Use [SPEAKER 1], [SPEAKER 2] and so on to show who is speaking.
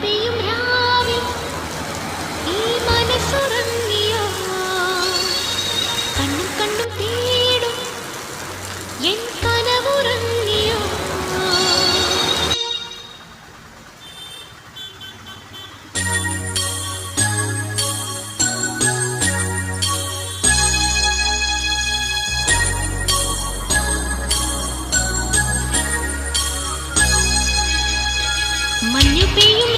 [SPEAKER 1] പെയ്യും രാവിൽ ഈ മനസ്സുറങ്ങിയോ കണ്ണും കണ്ണും തേടും എൻ കനവുറങ്ങിയോ മഞ്ഞു പെയ്യും